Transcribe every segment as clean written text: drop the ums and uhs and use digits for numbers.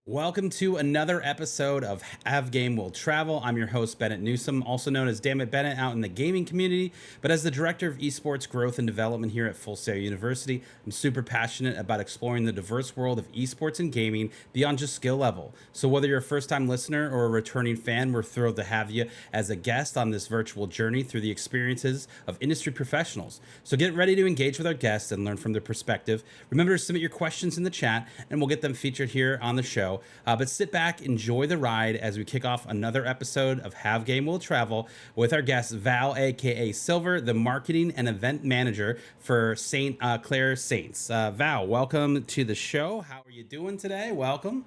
Welcome to another episode of Have Game Will Travel. I'm your host, Bennett Newsome, also known as Damn It Bennett out in the gaming community. But as the Director of Esports Growth and Development here at Full Sail University, I'm super passionate about exploring the diverse world of esports and gaming beyond just skill level. So whether you're a first-time listener or a returning fan, we're thrilled to have you as a guest on this virtual journey through the experiences of industry professionals. So get ready to engage with our guests and learn from their perspective. Remember to submit your questions in the chat, and we'll get them featured here on the show. But sit back, enjoy the ride as we kick off another episode of Have Game Will Travel with our guest Val, aka Silver, the marketing and event manager for Clair Saints. Val, welcome to the show. How are you doing today? Welcome.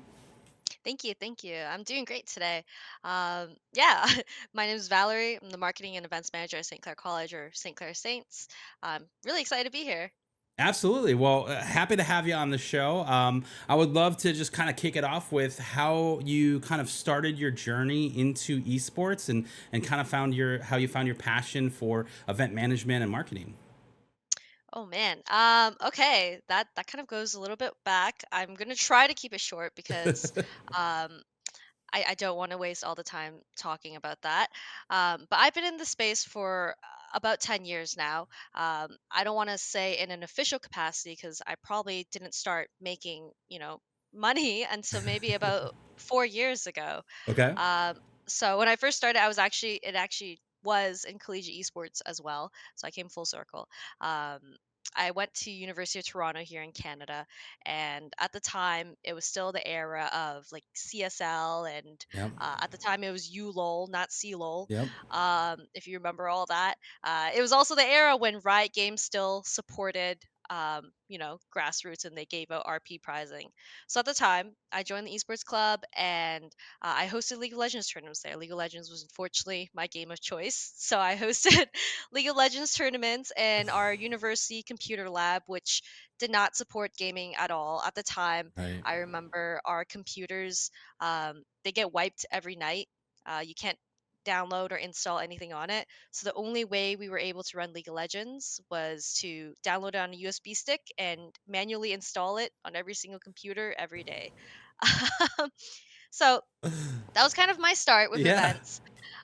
Thank you, thank you. I'm doing great today. Yeah, my name is Valerie. I'm the marketing and events manager at St. Clair College or St. Clair Saints. I'm really excited to be here. Absolutely. Well, happy to have you on the show. I would love to just kind of kick it off with how you kind of started your journey into esports and kind of found your how you found your passion for event management and marketing. Oh man. Okay, that kind of goes a little bit back. I'm gonna try to keep it short because um, I don't want to waste all the time talking about that. But I've been in the space for about 10 years now. I don't want to say in an official capacity because I probably didn't start making, money until maybe about 4 years ago. Okay. Um, so when I first started, it actually was in collegiate esports as well. So I came full circle. Um, I went to University of Toronto here in Canada, and at the time it was still the era of like CSL, and Yep. at the time it was ULOL, not CLOL. Yep. If you remember all that, it was also the era when Riot Games still supported. Grassroots, and they gave out RP pricing. So at the time, I joined the esports club, and I hosted League of Legends tournaments there. League of Legends was unfortunately my game of choice, so I hosted League of Legends tournaments in our university computer lab, which did not support gaming at all at the time. Right. I remember our computers, they get wiped every night. You can't download or install anything on it. So the only way we were able to run League of Legends was to download it on a USB stick and manually install it on every single computer every day. So that was kind of my start with Yeah. events.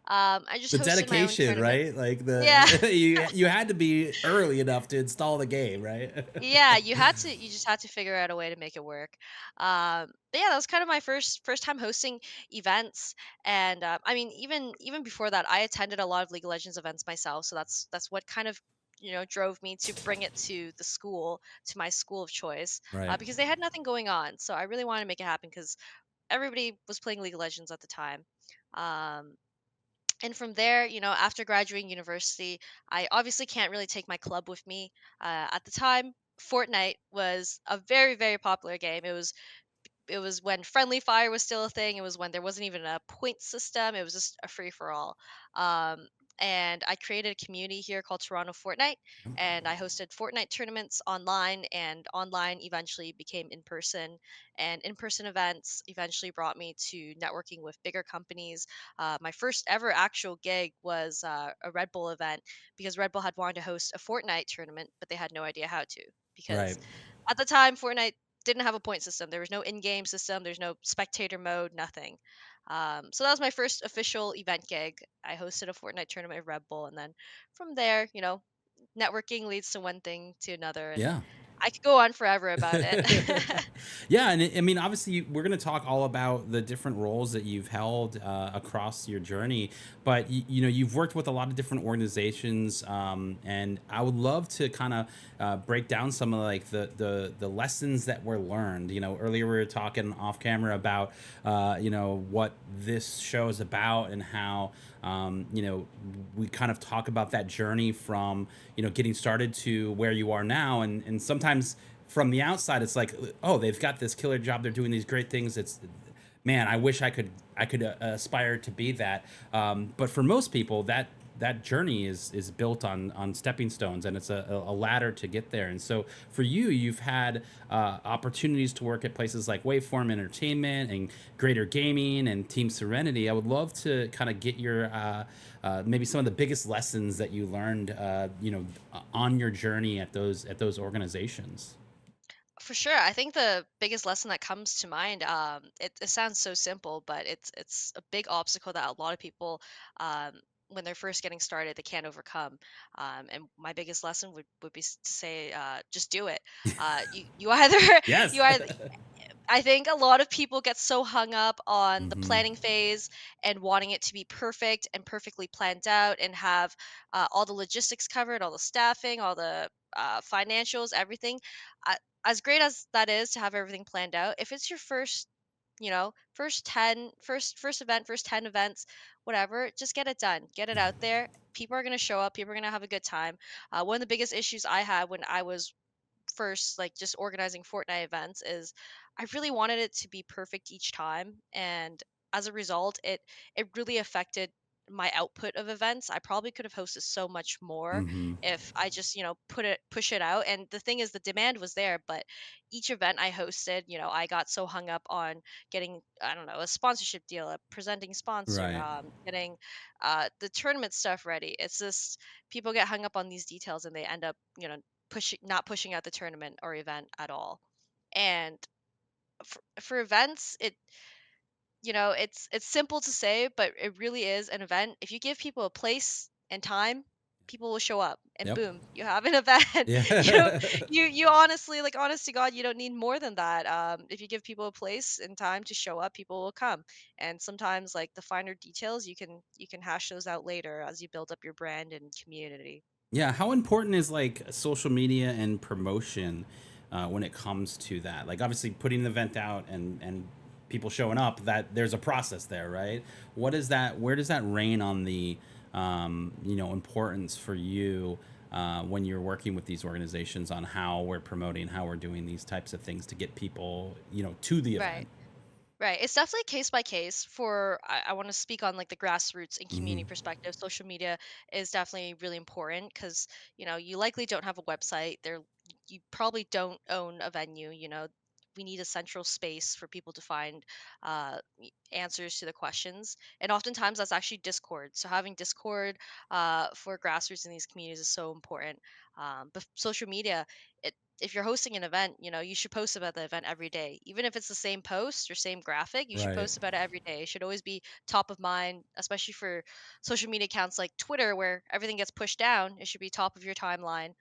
I just The hosted my own dedication, tournament. right? Like Yeah. the you had to be early enough to install the game, right? Yeah, you just had to figure out a way to make it work. But yeah, that was kind of my first time hosting events, and I mean, even before that, I attended a lot of League of Legends events myself. So that's what kind of drove me to bring it to the school, to my school of choice, Right. because they had nothing going on. So I really wanted to make it happen because everybody was playing League of Legends at the time. Um, and from there, after graduating university, I obviously can't really take my club with me. At the time, Fortnite was a very, very popular game. It was when friendly fire was still a thing. It was when there wasn't even a point system. It was just a free for all. Um, and I created a community here called Toronto Fortnite, and I hosted Fortnite tournaments online, and online eventually became in person. And in person events eventually brought me to networking with bigger companies. My first ever actual gig was a Red Bull event because Red Bull had wanted to host a Fortnite tournament, but they had no idea how to because Right. at the time Fortnite didn't have a point system. There was no in-game system. There's no spectator mode. Nothing. So that was my first official event gig. I hosted a Fortnite tournament with Red Bull, and then from there, networking leads to one thing to another, and Yeah. I could go on forever about it. Yeah, and I mean, obviously, we're going to talk all about the different roles that you've held across your journey. But you've worked with a lot of different organizations, and I would love to kind of break down some of like the lessons that were learned. Earlier we were talking off camera about what this show is about and how we kind of talk about that journey from getting started to where you are now, and sometimes from the outside it's like, oh, they've got this killer job, they're doing these great things. It's, man, I wish I could aspire to be that. But for most people, that journey is built on stepping stones, and it's a ladder to get there. And so for you, you've had opportunities to work at places like Waveform Entertainment and Greater Gaming and Team Serenity. I would love to kind of get your maybe some of the biggest lessons that you learned on your journey at those organizations. For sure. I think the biggest lesson that comes to mind, it sounds so simple, but it's a big obstacle that a lot of people, when they're first getting started, they can't overcome. And my biggest lesson would be to say, just do it. You either Yes. you either I think a lot of people get so hung up on the Hmm. planning phase and wanting it to be perfect and perfectly planned out and have all the logistics covered, all the staffing, all the financials, everything. Uh, as great as that is to have everything planned out, if it's your first, first 10, first event, first 10 events, whatever, just get it done, get it Yeah. out there. People are going to show up. People are going to have a good time. One of the biggest issues I had when I was first like just organizing Fortnite events is I really wanted it to be perfect each time, and as a result it really affected my output of events. I probably could have hosted so much more Hmm. if I just, push it out. And the thing is the demand was there, but each event I hosted, I got so hung up on getting, I don't know, a sponsorship deal, a presenting sponsor, Right. getting the tournament stuff ready. It's just people get hung up on these details and they end up, not pushing out the tournament or event at all. And for events, it's simple to say, but it really is an event. If you give people a place and time, people will show up, and Yep. boom, you have an event. you know, Yeah. you honestly, like, honest to God, you don't need more than that. If you give people a place and time to show up, people will come. And sometimes, like, the finer details, you can hash those out later as you build up your brand and community. Yeah, how important is like social media and promotion when it comes to that? Like, obviously, putting an event out and people showing up, that there's a process there, right? What is that? Where does that reign on the importance for you when you're working with these organizations on how we're promoting, how we're doing these types of things to get people to the Right. event? Right. It's definitely case by case. I want to speak on like the grassroots and community Hmm. perspective. Social media is definitely really important because, you likely don't have a website. You probably don't own a venue. We need a central space for people to find answers to the questions. And oftentimes that's actually Discord. So having Discord for grassroots in these communities is so important. But social media, it if you're hosting an event, you should post about the event every day. Even if it's the same post or same graphic, you should Right. post about it every day. It should always be top of mind, especially for social media accounts like Twitter, where everything gets pushed down. It should be top of your timeline.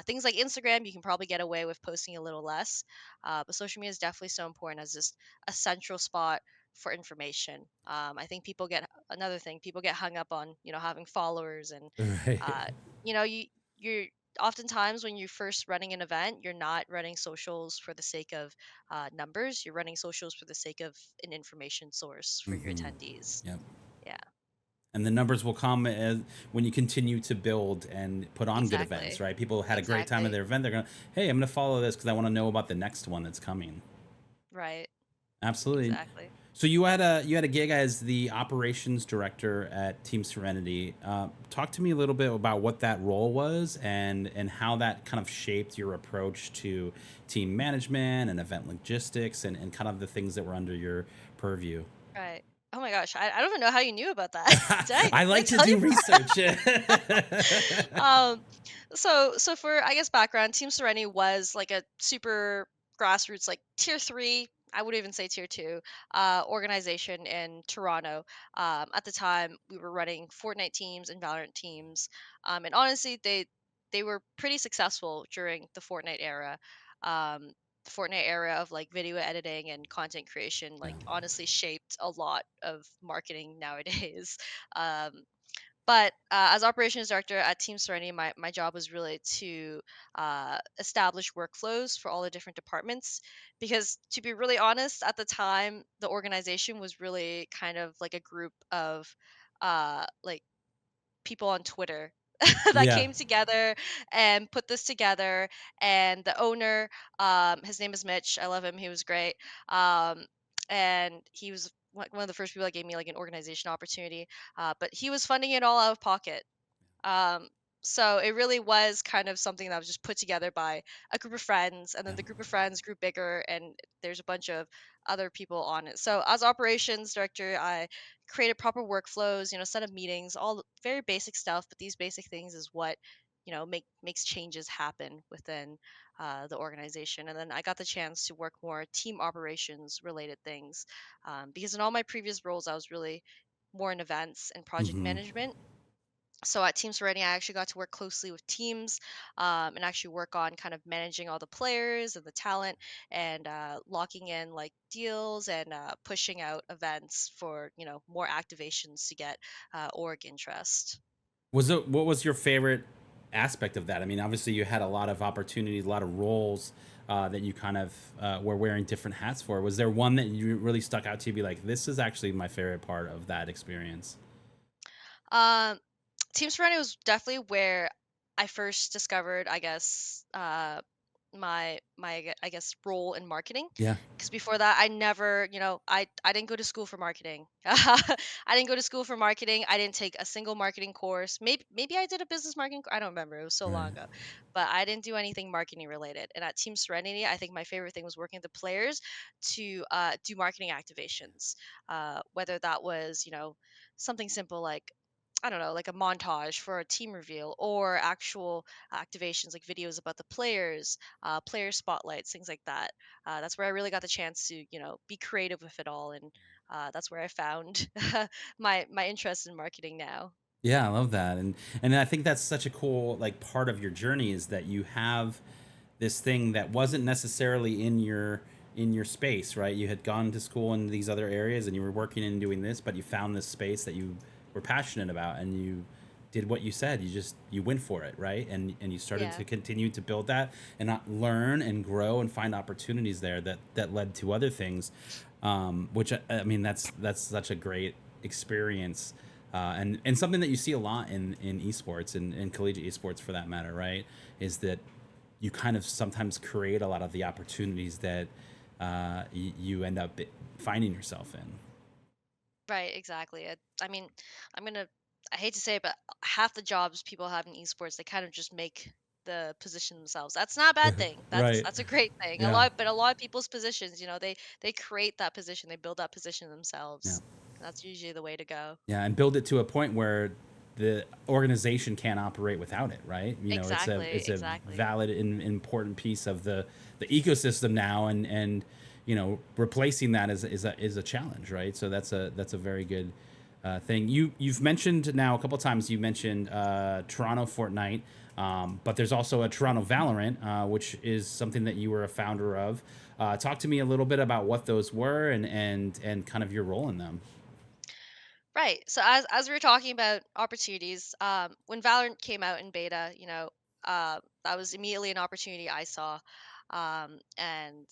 Things like Instagram, you can probably get away with posting a little less. But social media is definitely so important as just a central spot for information. I think another thing, people get hung up on, having followers and, Right. uh, you're oftentimes when you're first running an event, you're not running socials for the sake of numbers. You're running socials for the sake of an information source for your Hmm. attendees. Yep. Yeah, And the numbers will come as when you continue to build and put on good events, exactly. right? People had a great time at Exactly. their event. They're going, hey, I'm going to follow this because I want to know about the next one that's coming. Right. Absolutely. Exactly. So you had a gig as the operations director at Team Serenity. Talk to me a little bit about what that role was and how that kind of shaped your approach to team management and event logistics and kind of the things that were under your purview. Right. Oh my gosh, I don't even know how you knew about that. did I I did I like to tell you? do research. um so for, I guess, background, Team Serenity was like a super grassroots, like tier 3, I would even say tier 2 organization in Toronto. At the time we were running Fortnite teams and Valorant teams. And honestly, they were pretty successful during the Fortnite era. The Fortnite era of like video editing and content creation, Yeah. like, honestly shaped a lot of marketing nowadays. um but as operations director at Team Serenity, my job was really to establish workflows for all the different departments. Because, to be really honest, at the time, the organization was really kind of like a group of like people on Twitter that Yeah. came together and put this together. And the owner, his name is Mitch. I love him. He was great. Um, and he was one of the first people that gave me like an organization opportunity. But he was funding it all out of pocket. Um, so it really was kind of something that was just put together by a group of friends, and then Yeah. the group of friends grew bigger, and there's a bunch of other people on it. So as operations director, I created proper workflows, set up meetings, all very basic stuff. But these basic things is what makes changes happen within the organization. And then I got the chance to work more team operations related things, because in all my previous roles, I was really more in events and project Hmm. management. So at Team Serenity, I actually got to work closely with teams, and actually work on kind of managing all the players and the talent, and locking in like deals, and pushing out events for more activations to get org interest. What was your favorite aspect of that? I mean, obviously you had a lot of opportunities, a lot of roles that you kind of were wearing different hats for. Was there one that you really stuck out to you? Be like, this is actually my favorite part of that experience. Um, Team Serenity was definitely where I first discovered, I guess, I guess role in marketing. Yeah. Because before that, I never, I didn't go to school for marketing. I didn't go to school for marketing. I didn't take a single marketing course. Maybe I did a business marketing. I don't remember. It was so long Right. ago, but I didn't do anything marketing related. And at Team Serenity, I think my favorite thing was working with the players to do marketing activations. Whether that was, something simple like, I don't know, like a montage for a team reveal, or actual activations like videos about the players, player spotlights, things like that. That's where I really got the chance to, be creative with it all, and that's where I found my interest in marketing now. Yeah, I love that, and I think that's such a cool like part of your journey is that you have this thing that wasn't necessarily in your space, right? You had gone to school in these other areas and you were working and doing this, but you found this space that you were passionate about, and you did what you said. You went for it, right? And you started Yeah, to continue to build that and not learn and grow and find opportunities there that led to other things, which I mean that's such a great experience, and something that you see a lot in esports and in collegiate esports for that matter, right? Is that you kind of sometimes create a lot of the opportunities that you end up finding yourself in. right, exactly. I mean, I'm gonna, I hate to say it, but half the jobs people have in esports, they kind of just make the position themselves. That's not a bad thing. That's Right. that's a great thing. Yeah. But a lot of people's positions, they create that position, they build that position Yeah. themselves. And that's usually the way to go. Yeah, and build it to a point where the organization can't operate without it, right? You know, Exactly, it's a exactly. valid and important piece of the ecosystem now, and you know, replacing that is a challenge, right? So that's a very good thing. You've mentioned now a couple times. You mentioned Toronto Fortnite, but there's also a Toronto Valorant, which is something that you were a founder of. Talk to me a little bit about what those were and kind of your role in them. Right. So as we were talking about opportunities, when Valorant came out in beta, that was immediately an opportunity I saw. And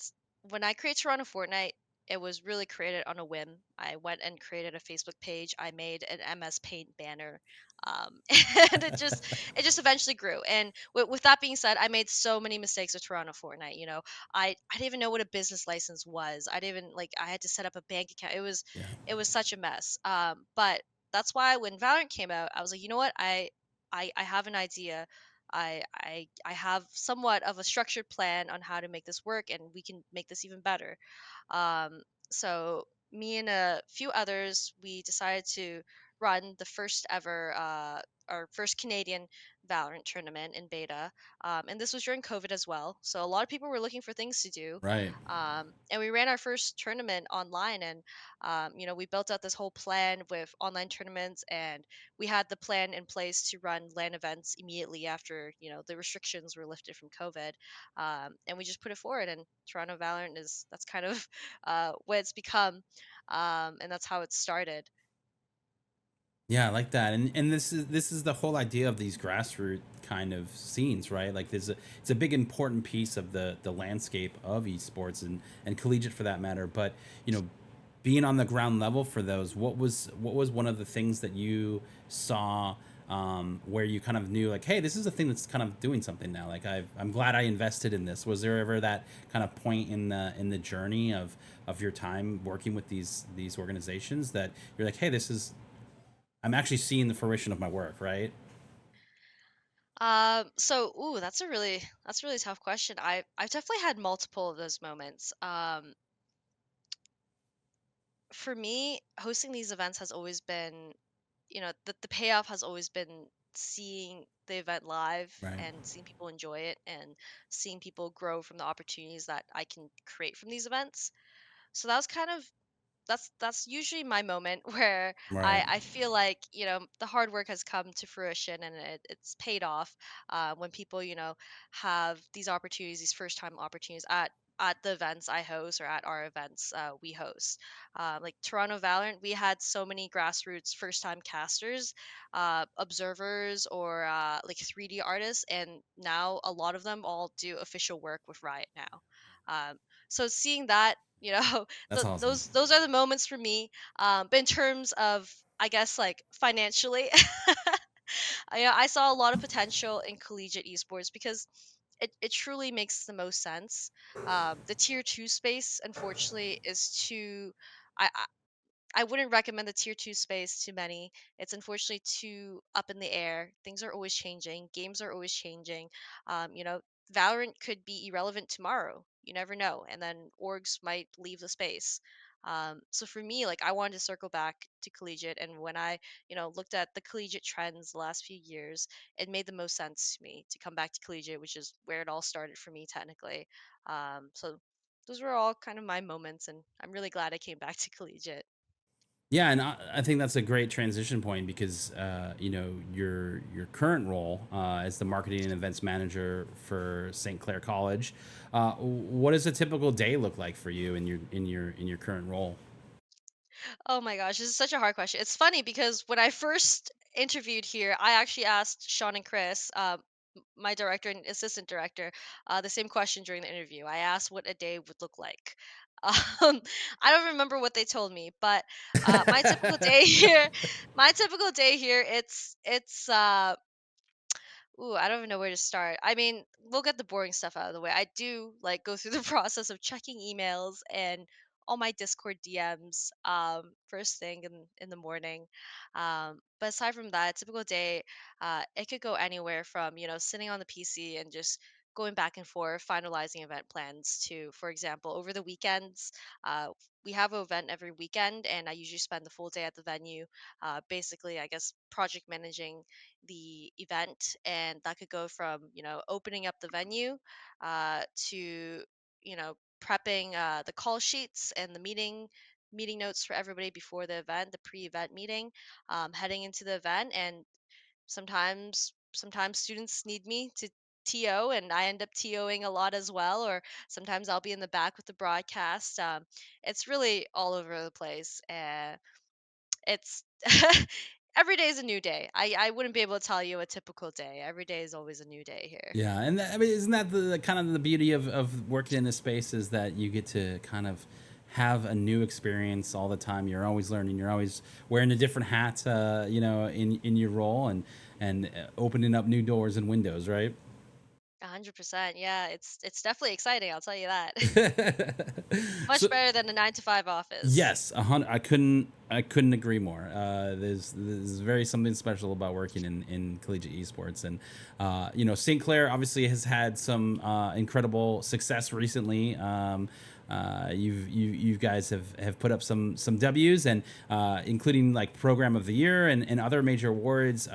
when I created Toronto Fortnite, it was really created on a whim. I went and created a Facebook page. I made an MS Paint banner, and it just eventually grew. And with that being said, I made so many mistakes with Toronto Fortnite. I didn't even know what a business license was. I didn't even like. I had to set up a bank account. Yeah. It was such a mess. But that's why when Valorant came out, I was like, you know what? I have an idea. I have somewhat of a structured plan on how to make this work, and we can make this even better. So me and a few others, we decided to run the first ever, our first Canadian Valorant tournament in beta. And this was during COVID as well. So a lot of people were looking for things to do. Right. And we ran our first tournament online, and we built out this whole plan with online tournaments, and we had the plan in place to run LAN events immediately after the restrictions were lifted from COVID. And we just put it forward, and Toronto Valorant is that's kind of what it's become, and that's how it started. Yeah, I like that, and this is the whole idea of these grassroots kind of scenes, right? Like, it's a big important piece of the landscape of esports and collegiate for that matter. But you know, being on the ground level for those, what was one of the things that you saw where you kind of knew like, hey, this is a thing that's kind of doing something now. Like, I'm glad I invested in this. Was there ever that kind of point in the journey of your time working with these organizations that you're like, hey, this is I'm actually seeing the fruition of my work, right? So ooh, that's a really tough question. I've definitely had multiple of those moments. For me, hosting these events has always been, the payoff has always been seeing the event live Right. and seeing people enjoy it and seeing people grow from the opportunities that I can create from these events. So that was kind of that's usually my moment where Right. I feel like the hard work has come to fruition and it's paid off when people have these opportunities, these first time opportunities at the events I host or at our events we host. Like Toronto Valorant, we had so many grassroots first time casters, observers, or like 3D artists, and now a lot of them all do official work with Riot now. So seeing that, That's awesome. those are the moments for me. But in terms of, I guess, like financially, I saw a lot of potential in collegiate esports because it truly makes the most sense. The tier two space, unfortunately, is too. I wouldn't recommend the tier two space to many. It's unfortunately too up in the air. Things are always changing. Games are always changing. Valorant could be irrelevant tomorrow. You never know. And then orgs might leave the space. So for me, like I wanted to circle back to collegiate. And when I, looked at the collegiate trends the last few years, it made the most sense to me to come back to collegiate, which is where it all started for me technically. So those were all kind of my moments, and I'm really glad I came back to collegiate. Yeah, and I think that's a great transition point because your current role as the marketing and events manager for St. Clair College. What does a typical day look like for you in your current role? Oh my gosh, this is such a hard question. It's funny because when I first interviewed here, I actually asked Sean and Chris, my director and assistant director, the same question during the interview. I asked what a day would look like. I don't remember what they told me, but my typical day here, it's ooh, I don't even know where to start. I mean, we'll get the boring stuff out of the way. I do like go through the process of checking emails and all my Discord DMs first thing in the morning. But aside from that, a typical day, it could go anywhere from, sitting on the PC and just going back and forth, finalizing event plans to, for example, over the weekends, uh, we have an event every weekend, and I usually spend the full day at the venue, basically, I guess, project managing the event, and that could go from opening up the venue to prepping the call sheets and the meeting notes for everybody before the event, the pre-event meeting, heading into the event, and sometimes students need me to TO, and I end up TOing a lot as well, or sometimes I'll be in the back with the broadcast. It's really all over the place. It's every day is a new day. I wouldn't be able to tell you a typical day. Every day is always a new day here. Yeah, and I mean, isn't that the kind of the beauty of working in this space is that you get to kind of have a new experience all the time. You're always learning. You're always wearing a different hat, in your role and opening up new doors and windows, right? 100%. Yeah, it's definitely exciting, I'll tell you that. So Much better than a 9 to 5 office. yes, 100. I couldn't agree more. There's very something special about working in collegiate esports, and St. Clair obviously has had some incredible success recently. You guys have put up some W's and including like program of the year and other major awards.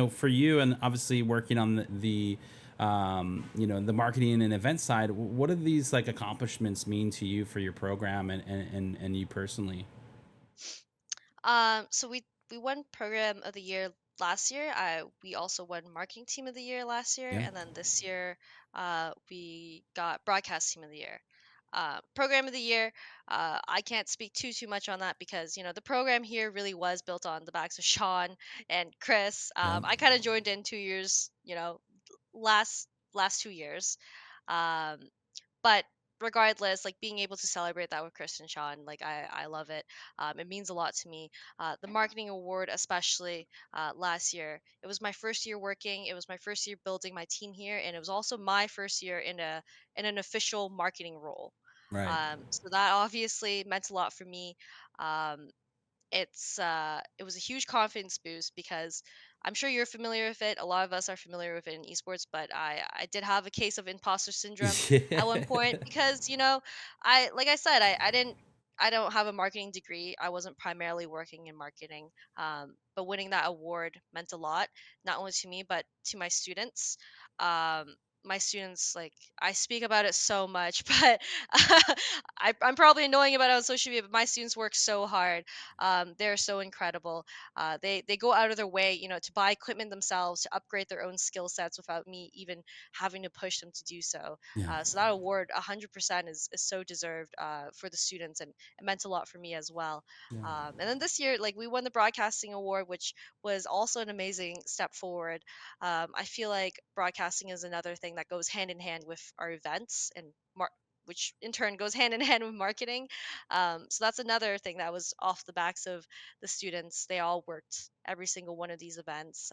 For you and obviously working on the marketing and event side, what do these like accomplishments mean to you for your program and you personally? So we won program of the year last year. We also won marketing team of the year last year, Yeah. and then this year, we got broadcast team of the year. Program of the year, I can't speak too much on that because the program here really was built on the backs of Sean and Chris. Yeah. I kind of joined in 2 years, last 2 years. Um, but regardless, like being able to celebrate that with Chris and Sean, like I love it. It means a lot to me. The marketing award, especially last year, it was my first year working. It was my first year building my team here, and it was also my first year in an official marketing role. Right. So that obviously meant a lot for me. Um, it was a huge confidence boost because I'm sure you're familiar with it. A lot of us are familiar with it in esports, but I did have a case of imposter syndrome at one Yeah. point because I like I said I didn't I don't have a marketing degree. I wasn't primarily working in marketing. But winning that award meant a lot, not only to me but to my students. My students, like, I speak about it so much, but I'm probably annoying about it on social media. But my students work so hard. They're so incredible. They go out of their way, to buy equipment themselves, to upgrade their own skill sets without me even having to push them to do so. Yeah. So that award, 100%, is so deserved for the students, and it meant a lot for me as well. Yeah. And then this year, like, we won the broadcasting award, which was also an amazing step forward. I feel like broadcasting is another thing that goes hand in hand with our events, and which in turn goes hand in hand with marketing. So that's another thing that was off the backs of the students. They all worked every single one of these events.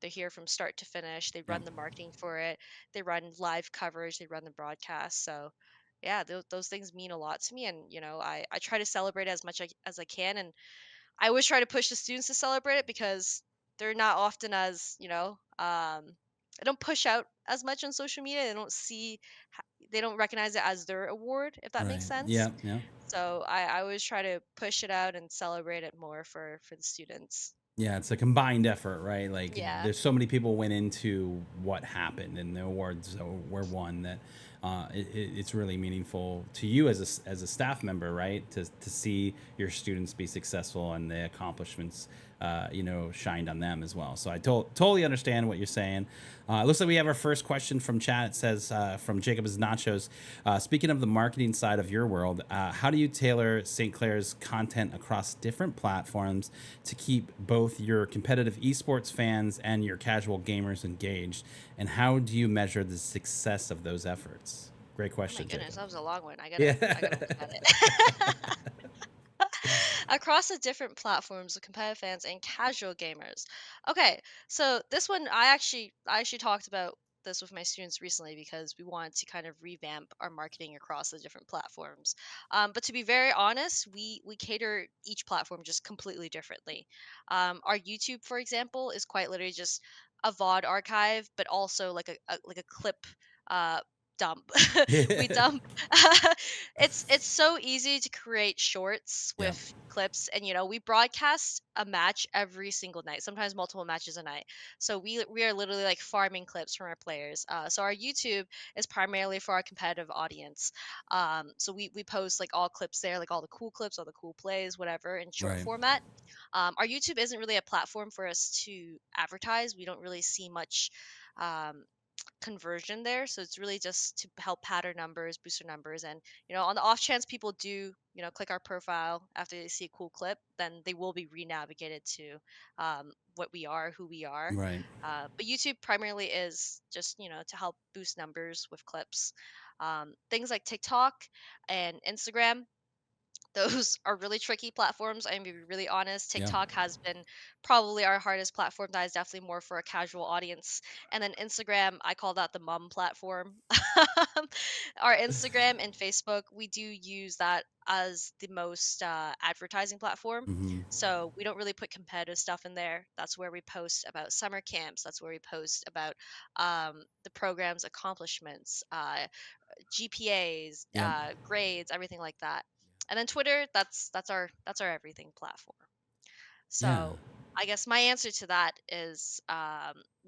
They're here from start to finish. They Yeah. run the marketing for it. They run live coverage. They run the broadcast. So, yeah, those things mean a lot to me. And, I try to celebrate as much as I can. And I always try to push the students to celebrate it, because they're not often as, they don't push out as much on social media. They don't recognize it as their award, if that makes Right. sense. Yeah. Yeah. So I always try to push it out and celebrate it more for the students. Yeah, it's a combined effort, right? Like Yeah. there's so many people went into what happened, and the awards were won that it's really meaningful to you as as a staff member, right? To see your students be successful and the accomplishments, shined on them as well. So I totally understand what you're saying. It looks like we have our first question from chat. It says from Jacob's Nachos. Speaking of the marketing side of your world, how do you tailor St. Clair's content across different platforms to keep both your competitive esports fans and your casual gamers engaged? And how do you measure the success of those efforts? Great Oh my question, goodness, Jacob. that was a long one. I gotta look Yeah. at it. Across the different platforms of competitive fans and casual gamers. Okay, so this one, I actually talked about this with my students recently, because we wanted to kind of revamp our marketing across the different platforms. But to be very honest, we cater each platform just completely differently. Our YouTube, for example, is quite literally just a VOD archive, but also like a clip uh, dump. We Yeah. dump it's so easy to create shorts Yeah. with clips, and we broadcast a match every single night, sometimes multiple matches a night. So we are literally like farming clips from our players. So our YouTube is primarily for our competitive audience. So we post like all clips there, like all the cool clips, all the cool plays, whatever, in short Right. format. Our YouTube isn't really a platform for us to advertise. We don't really see much um, conversion there. So it's really just to help pad our numbers, boost our numbers. And, on the off chance people do, click our profile after they see a cool clip, then they will be re-navigated to what we are, who we are. Right. But YouTube primarily is just, to help boost numbers with clips. Things like TikTok and Instagram, those are really tricky platforms. I'm gonna be really honest. Yeah. TikTok has been probably our hardest platform. That is definitely more for a casual audience. And then Instagram, I call that the mum platform. Our Instagram and Facebook, we do use that as the most advertising platform. Hmm. So we don't really put competitive stuff in there. That's where we post about summer camps. That's where we post about the program's accomplishments, GPAs, Yep. grades, everything like that. And then Twitter, that's our everything platform. Yeah. So I guess my answer to that is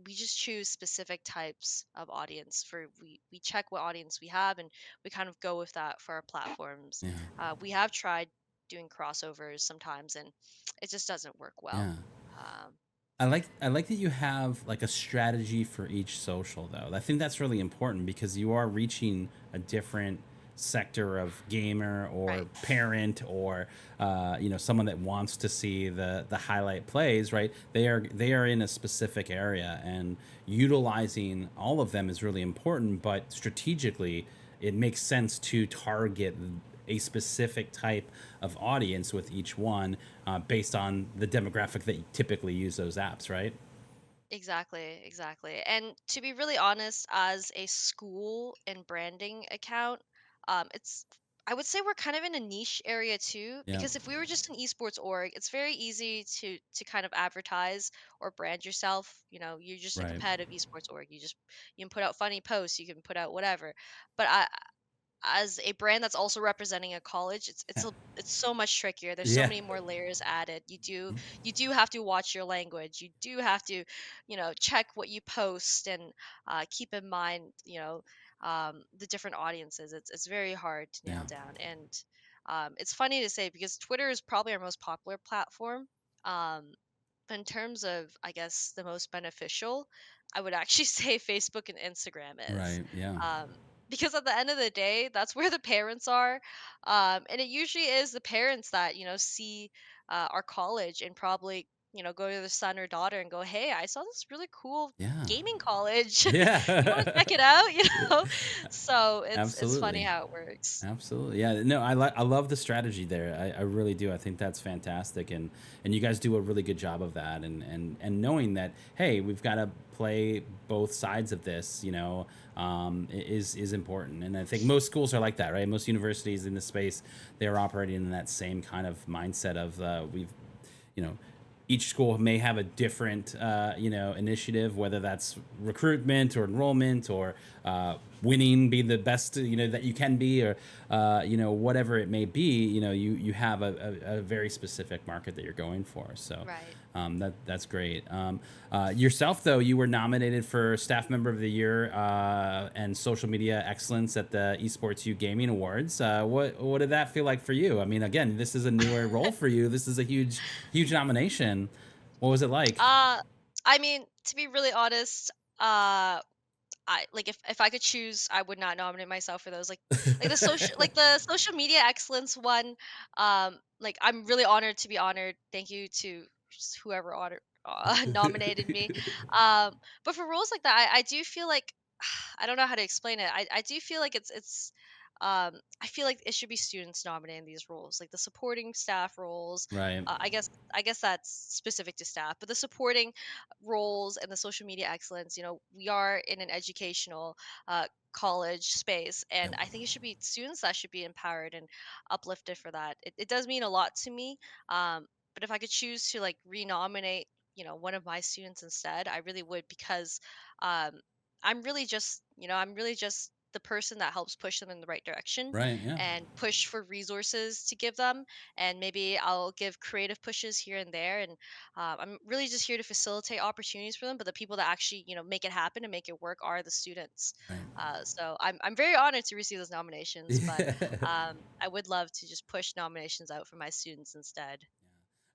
we just choose specific types of audience. We check what audience we have, and we kind of go with that for our platforms. Yeah. We have tried doing crossovers sometimes, and it just doesn't work well. Yeah. Um, I like that you have like a strategy for each social though. I think that's really important because you are reaching a different sector of gamer or right. parent or someone that wants to see the highlight plays, right? They are in a specific area, and utilizing all of them is really important, but strategically it makes sense to target a specific type of audience with each one, based on the demographic that you typically use those apps, right? Exactly, exactly. And to be really honest, as a school and branding account, it's I would say we're kind of in a niche area too, Yeah. because if we were just an esports org, it's very easy to kind of advertise or brand yourself. You're just a Right. competitive esports org. You can put out funny posts, you can put out whatever. But as a brand that's also representing a college, it's so much trickier. There's so Yeah. many more layers added. You do have to watch your language. You do have to, check what you post, and keep in mind, the different audiences. It's very hard to Yeah. nail down, and it's funny to say because Twitter is probably our most popular platform. Um, but in terms of, I guess, the most beneficial, I would actually say Facebook and Instagram is. Right. Yeah. Um, because at the end of the day, that's where the parents are. And it usually is the parents that, see our college and probably, go to their son or daughter and go, hey, I saw this really cool Yeah. gaming college. You want to Yeah. check it out? So it's funny Absolutely. how it works. Absolutely. Yeah. No, I love the strategy there. I really do. I think that's fantastic, and you guys do a really good job of that, and knowing that, hey, we've got to play both sides of this, is important. And I think most schools are like that, right? Most universities in this space, they're operating in that same kind of mindset of, you know, each school may have a different initiative, whether that's recruitment or enrollment or winning, be the best that you can be, or whatever it may be. You have a very specific market that you're going for. So Right. that's great. Yourself, though, you were nominated for Staff Member of the Year and Social Media Excellence at the Esports U Gaming Awards. What did that feel like for you? I mean, again, this is a newer role for you. This is a huge nomination. What was it like? Uh, I mean, to be really honest, I like if I could choose, I would not nominate myself for those. Like the social media excellence one. Like I'm really honored to be honored. Thank you to just whoever nominated me. But for roles like that, I do feel like I don't know how to explain it. I do feel like it's I feel like it should be students nominating these roles, like the supporting staff roles. Right. I guess that's specific to staff, but the supporting roles and the social media excellence, we are in an educational college space, and Yep. I think it should be students that should be empowered and uplifted for that. It does mean a lot to me. But if I could choose to like renominate, one of my students instead, I really would, because um, I'm really just the person that helps push them in the right direction Right. Yeah. and push for resources to give them. And maybe I'll give creative pushes here and there. And I'm really just here to facilitate opportunities for them. But the people that actually, make it happen and make it work are the students. Right. So I'm very honored to receive those nominations, but Yeah. I would love to just push nominations out for my students instead.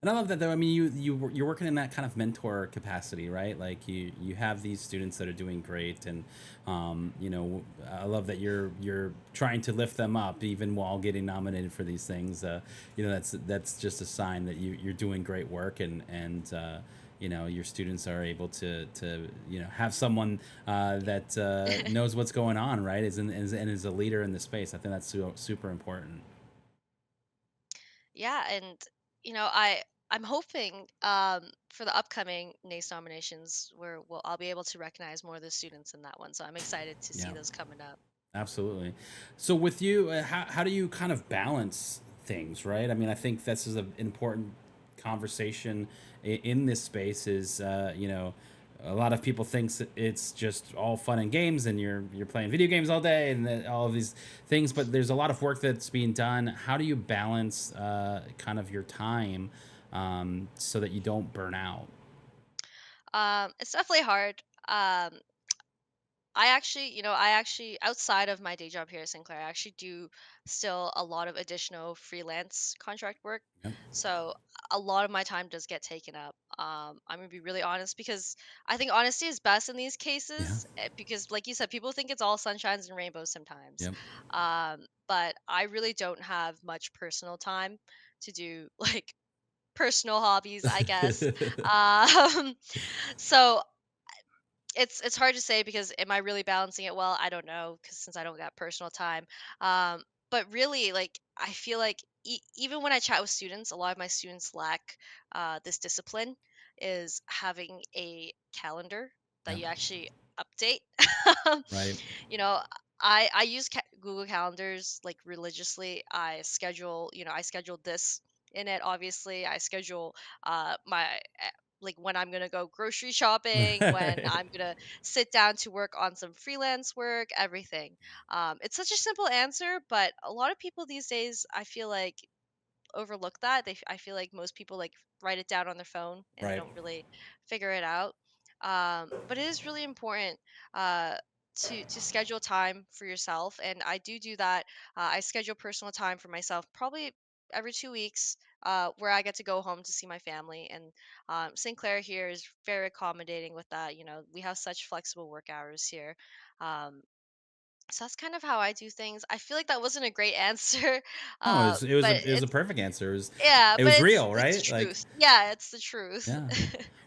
And I love that, though. I mean, you're working in that kind of mentor capacity, right? Like you have these students that are doing great, and I love that you're trying to lift them up even while getting nominated for these things. That's just a sign that you're doing great work, and your students are able to have someone that knows what's going on, right? And is a leader in the space. I think that's super important. Yeah, and I'm hoping for the upcoming NACE nominations where I'll be able to recognize more of the students in that one. So I'm excited to see Yeah. those coming up. Absolutely. So with you, how do you kind of balance things, right? I mean, I think this is an important conversation in this space. Is a lot of people thinks that it's just all fun and games, and you're playing video games all day, and all of these things. But there's a lot of work that's being done. How do you balance kind of your time so that you don't burn out? It's definitely hard. I actually, outside of my day job here at Sinclair, I actually do still a lot of additional freelance contract work. Yep. So a lot of my time does get taken up. I'm gonna be really honest, because I think honesty is best in these Yeah. cases. Because, like you said, people think it's all sunshines and rainbows sometimes. Yep. But I really don't have much personal time to do like personal hobbies, I guess. Um, so it's hard to say, because am I really balancing it well? I don't know, because since I don't got personal time. Um, but really, like I feel like even when I chat with students, a lot of my students lack this discipline, is having a calendar that Yep. you actually update. Right. you know, I use Google Calendars like religiously. I schedule this in it. Obviously, I schedule my like when I'm gonna go grocery shopping, when I'm gonna sit down to work on some freelance work, everything. It's such a simple answer, but a lot of people these days, I feel like, overlook that. I feel like most people like write it down on their phone and they Right. don't really figure it out. But it is really important to schedule time for yourself, and I do that. I schedule personal time for myself probably every 2 weeks. Where I get to go home to see my family, and St. Clair here is very accommodating with that. You know, we have such flexible work hours here. Um, so that's kind of how I do things. I feel like that wasn't a great answer, No, but it was a it's perfect answer. yeah, It but was it's real, it's the right? Like, truth. Yeah, it's the truth. yeah.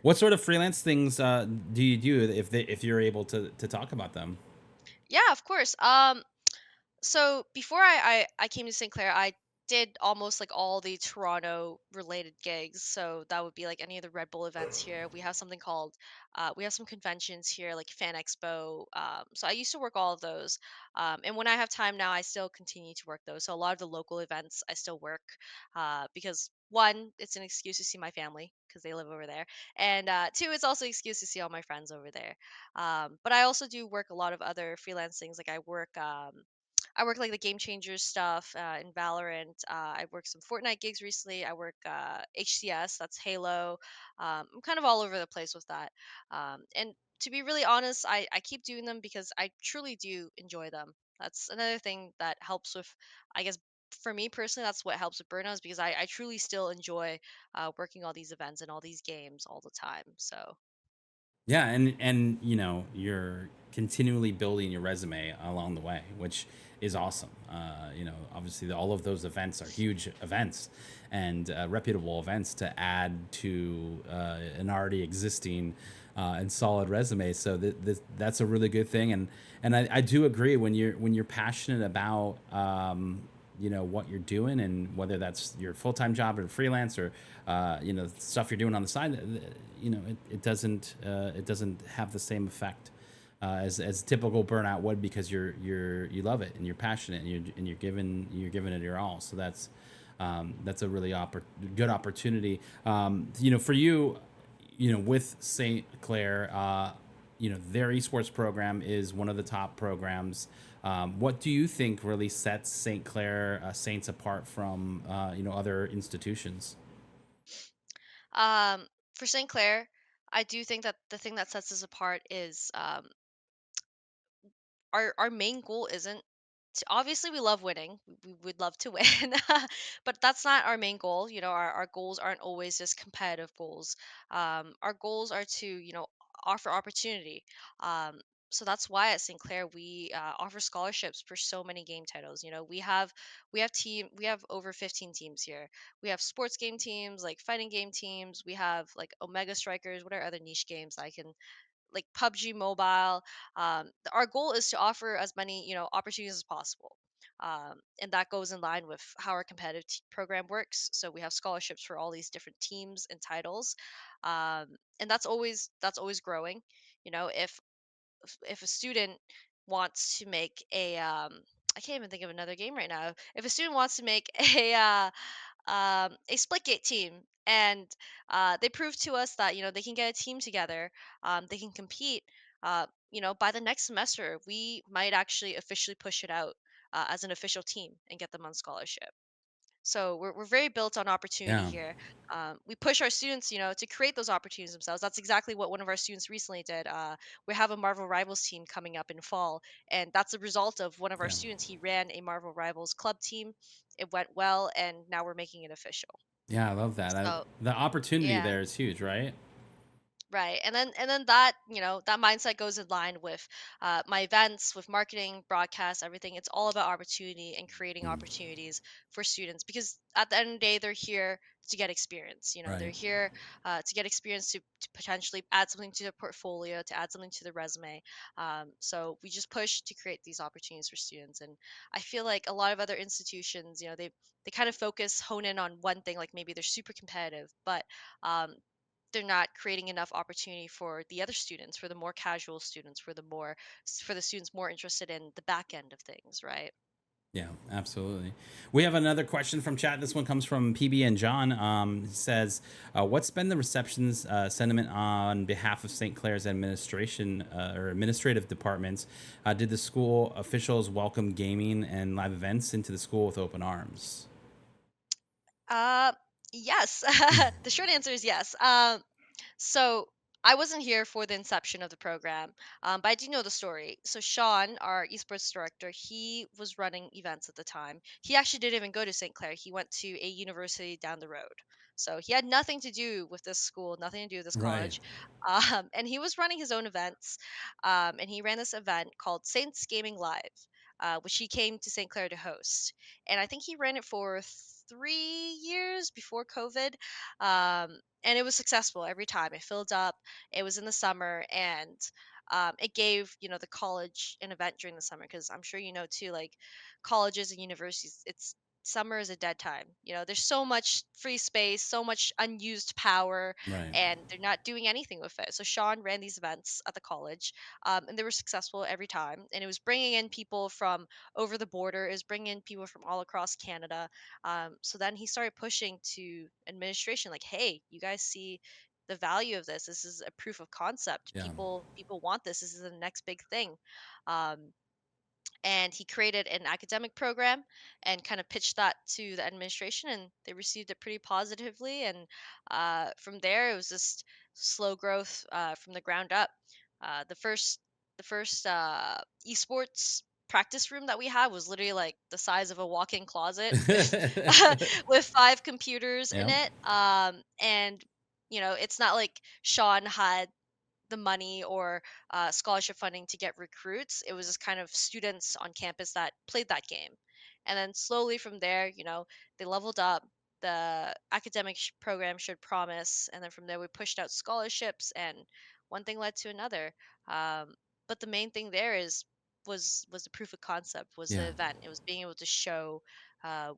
What sort of freelance things do you do if you're able to talk about them? Yeah, of course. So before I came to St. Clair, I did almost like all the Toronto related gigs. So that would be like any of the Red Bull events here. We have something called we have some conventions here like Fan Expo. So I used to work all of those. And when I have time now, I still continue to work those. So a lot of the local events I still work because one, it's an excuse to see my family because they live over there, and two, it's also an excuse to see all my friends over there. But I also do work a lot of other freelance things. Like I work like the game changers stuff in Valorant. I worked some Fortnite gigs recently. I work HCS, that's Halo. I'm kind of all over the place with that. And to be really honest, I keep doing them because I truly do enjoy them. That's another thing that helps with, I guess, for me personally, that's what helps with burnouts because I truly still enjoy working all these events and all these games all the time. So, Yeah, and you're continually building your resume along the way, which is awesome. Obviously, all of those events are huge events and reputable events to add to an already existing and solid resume. So that's a really good thing, and I do agree when you're passionate about what you're doing, and whether that's your full-time job or freelance, or stuff you're doing on the side, it doesn't have the same effect as typical burnout would, because you love it and you're passionate, and you're giving it your all. So that's a really good opportunity. For you, with St. Clair, their esports program is one of the top programs. What do you think really sets St. Clair Saints apart from other institutions? um, for St. Clair, I do think that the thing that sets us apart is our main goal isn't obviously we love winning. We would love to win, but that's not our main goal. You know, our goals aren't always just competitive goals. Our goals are to, offer opportunity. Um, so that's why at St. Clair we offer scholarships for so many game titles. You know, we have over 15 teams here. We have sports game teams, like fighting game teams. We have like Omega Strikers. What are other niche games I can, like PUBG Mobile. Our goal is to offer as many, opportunities as possible. And that goes in line with how our competitive program works. So we have scholarships for all these different teams and titles, and that's always growing. You know, if a student wants to make I can't even think of another game right now. If a student wants to make a Splitgate team, and they prove to us that they can get a team together, they can compete. By the next semester, we might actually officially push it out as an official team and get them on scholarship. So we're very built on opportunity Yeah. here. We push our students, to create those opportunities themselves. That's exactly what one of our students recently did. We have a Marvel Rivals team coming up in fall, and that's a result of one of our Yeah. students. He ran a Marvel Rivals club team. It went well, and now we're making it official. Yeah, I love that. So The opportunity yeah. there is huge, right? Right. And then that, that mindset goes in line with my events, with marketing, broadcast, everything. It's all about opportunity and creating Mm, opportunities for students because at the end of the day, they're here to get experience. They're right. here to get experience to potentially add something to their portfolio, to add something to their resume. So we just push to create these opportunities for students. And I feel like a lot of other institutions, they kind of hone in on one thing, like maybe they're super competitive, but um, they're not creating enough opportunity for the other students, for the more casual students, for the students more interested in the back end of things, right? Yeah, absolutely. We have another question from chat. This one comes from PB and John. He says, "What's been the reception's sentiment on behalf of St. Clair's administration or administrative departments? Did the school officials welcome gaming and live events into the school with open arms?" Uh, yes. The short answer is yes. So I wasn't here for the inception of the program, but I do know the story. So Sean, our esports director, he was running events at the time. He actually didn't even go to St. Clair. He went to a university down the road. So he had nothing to do with this school, nothing to do with this Right. college. And he was running his own events. And he ran this event called Saints Gaming Live, which he came to St. Clair to host. And I think he ran it for 3 years before COVID. And it was successful every time. It filled up. It was in the summer, and it gave the college an event during the summer, because I'm sure you know too, like colleges and universities, it's summer is a dead time. There's so much free space, so much unused power, Right. and they're not doing anything with it. So Sean ran these events at the college, and they were successful every time. And it was bringing in people from over the border, is bringing in people from all across Canada. So then he started pushing to administration, like, "Hey, you guys see the value of this? This is a proof of concept. Yeah. People want this. This is the next big thing." Um, and he created an academic program and kind of pitched that to the administration, and they received it pretty positively. And from there, it was just slow growth from the ground up. The first esports practice room that we had was literally like the size of a walk-in closet with with 5 computers in Yeah. it. And it's not like Sean had the money or scholarship funding to get recruits. It was just kind of students on campus that played that game. And then slowly from there, they leveled up. The academic program showed promise. And then from there, we pushed out scholarships, and one thing led to another. Um, but the main thing there was the proof of concept, was the Yeah. event. It was being able to show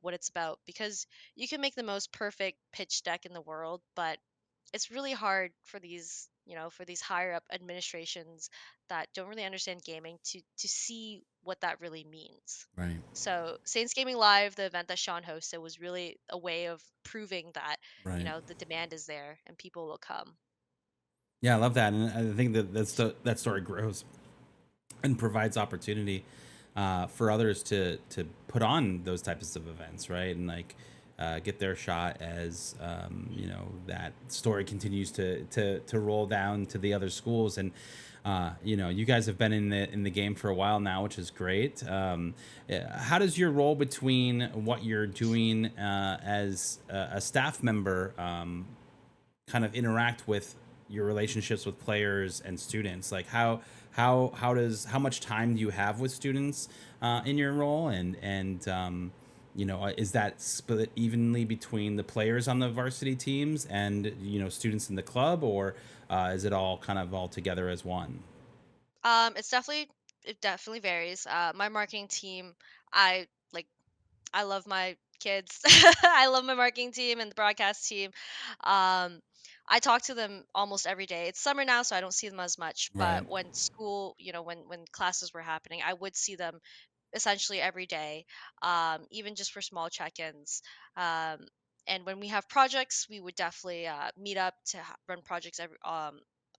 what it's about, because you can make the most perfect pitch deck in the world, but it's really hard for these higher up administrations that don't really understand gaming to see what that really means. Right. So Saints Gaming Live, the event that Sean hosted, was really a way of proving that Right. the demand is there and people will come. Yeah, I love that, and I think that that story grows and provides opportunity for others to put on those types of events, right? And like get their shot as that story continues to roll down to the other schools. And you guys have been in the game for a while now, which is great. How does your role between what you're doing as a staff member kind of interact with your relationships with players and students? Like how much time do you have with students in your role? And is that split evenly between the players on the varsity teams and students in the club, or is it all kind of all together as one? It definitely varies. My marketing team, I like I love my kids. I love my marketing team and the broadcast team. Um, I talk to them almost every day. It's summer now, so I don't see them as much. Right. But when school, when classes were happening, I would see them essentially every day, even just for small check-ins. Um, and when we have projects, we would definitely meet up to run projects every.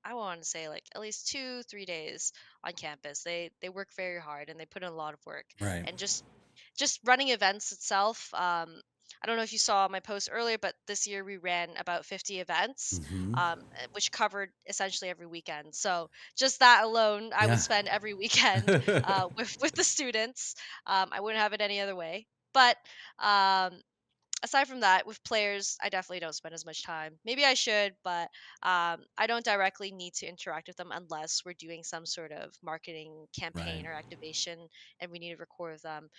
I want to say like at least 2, 3 days on campus. They work very hard and they put in a lot of work, Right. and just running events itself. I don't know if you saw my post earlier, but this year we ran about 50 events, Hmm. which covered essentially every weekend. So just that alone, I would Yeah. spend every weekend with the students. I wouldn't have it any other way. But um, aside from that, with players, I definitely don't spend as much time. Maybe I should, but I don't directly need to interact with them unless we're doing some sort of marketing Right. campaign or activation and we need to record with them.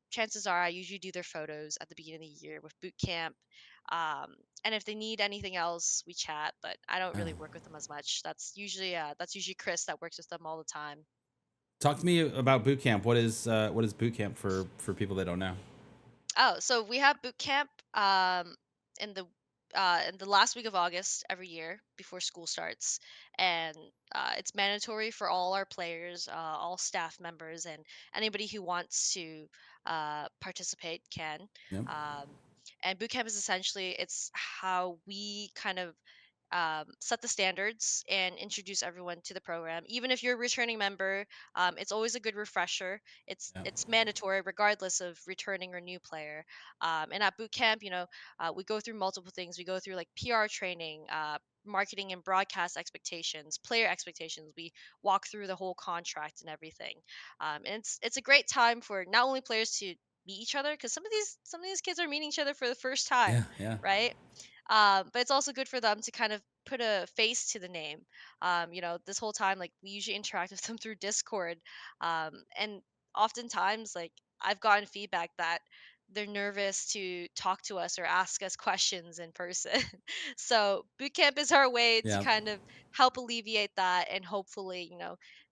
Chances are I usually do their photos at the beginning of the year with boot camp. Um, and if they need anything else, we chat, but I don't Yeah. really work with them as much. That's usually Chris that works with them all the time. Talk to me about boot camp. What is boot camp for people that don't know? Oh, so we have boot camp in the in the last week of August every year before school starts, and it's mandatory for all our players, all staff members, and anybody who wants to participate can. Yep. Um, and boot camp is essentially it's how we kind of set the standards and introduce everyone to the program. Even if you're a returning member, it's always a good refresher. Yep. It's mandatory regardless of returning or new player. And at boot camp, we go through multiple things. We go through like PR training. Marketing and broadcast expectations, player expectations. We walk through the whole contract and everything, and it's a great time for not only players to meet each other because some of these kids are meeting each other for the first time, Yeah. Yeah. right? But it's also good for them to kind of put a face to the name. This whole time, like we usually interact with them through Discord, and oftentimes, like I've gotten feedback that they're nervous to talk to us or ask us questions in person. So boot camp is our way to Yeah. kind of help alleviate that and hopefully,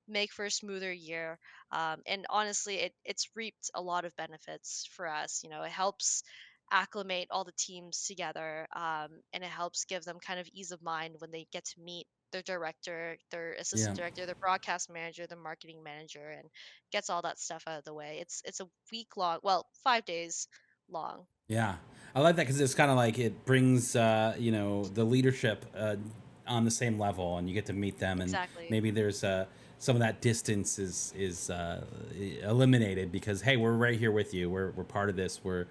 make for a smoother year. And honestly, it's reaped a lot of benefits for us. It helps acclimate all the teams together, and it helps give them kind of ease of mind when they get to meet their director, their Yeah. assistant director, their broadcast manager, the marketing manager, and gets all that stuff out of the way. It's a week long, well, 5 days long. Yeah, I like that because it's kind of like it brings the leadership on the same level, and you get to meet them, and Exactly. maybe there's some of that distance is eliminated because hey, we're right here with you. We're part of this. We're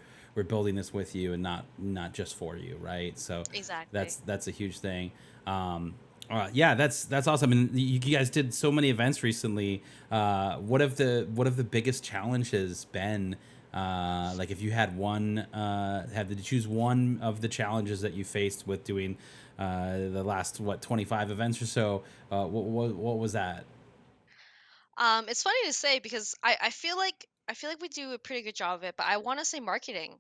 building this with you, and not just for you, right? So Exactly. that's a huge thing. Yeah, that's awesome. And you guys did so many events recently. What have the biggest challenges been? Like if you had had to choose one of the challenges that you faced with doing the last 25 events or so, what was that? It's funny to say because I feel like we do a pretty good job of it, but I want to say marketing,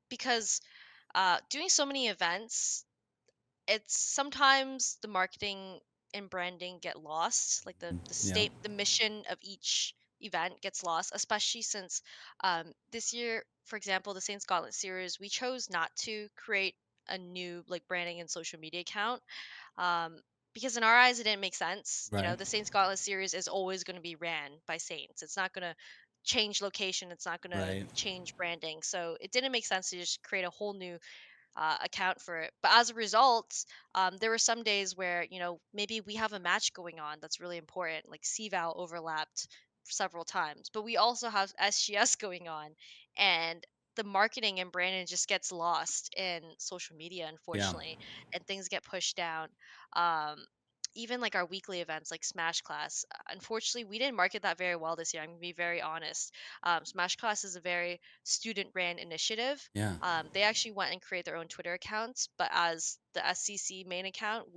because doing so many events, it's sometimes the marketing and branding get lost, like Yeah, the mission of each event gets lost, especially since this year, for example, the Saints Gauntlet series, we chose not to create a new like branding and social media account, um, because in our eyes it didn't make sense. right. The Saints Gauntlet series is always going to be ran by Saints. It's not going to change location, it's not going to Right. change branding, so it didn't make sense to just create a whole new account for it. But as a result, there were some days where maybe we have a match going on that's really important, like CVAL overlapped several times, but we also have SGS going on, and the marketing and branding just gets lost in social media, Yeah. unfortunately, and things get pushed down. Um, Even like our weekly events, like Smash Class, unfortunately, we didn't market that very well this year. I'm gonna be very honest. Smash Class is a very student-ran initiative. Yeah. They actually went and created their own Twitter accounts, but as the SCC main account,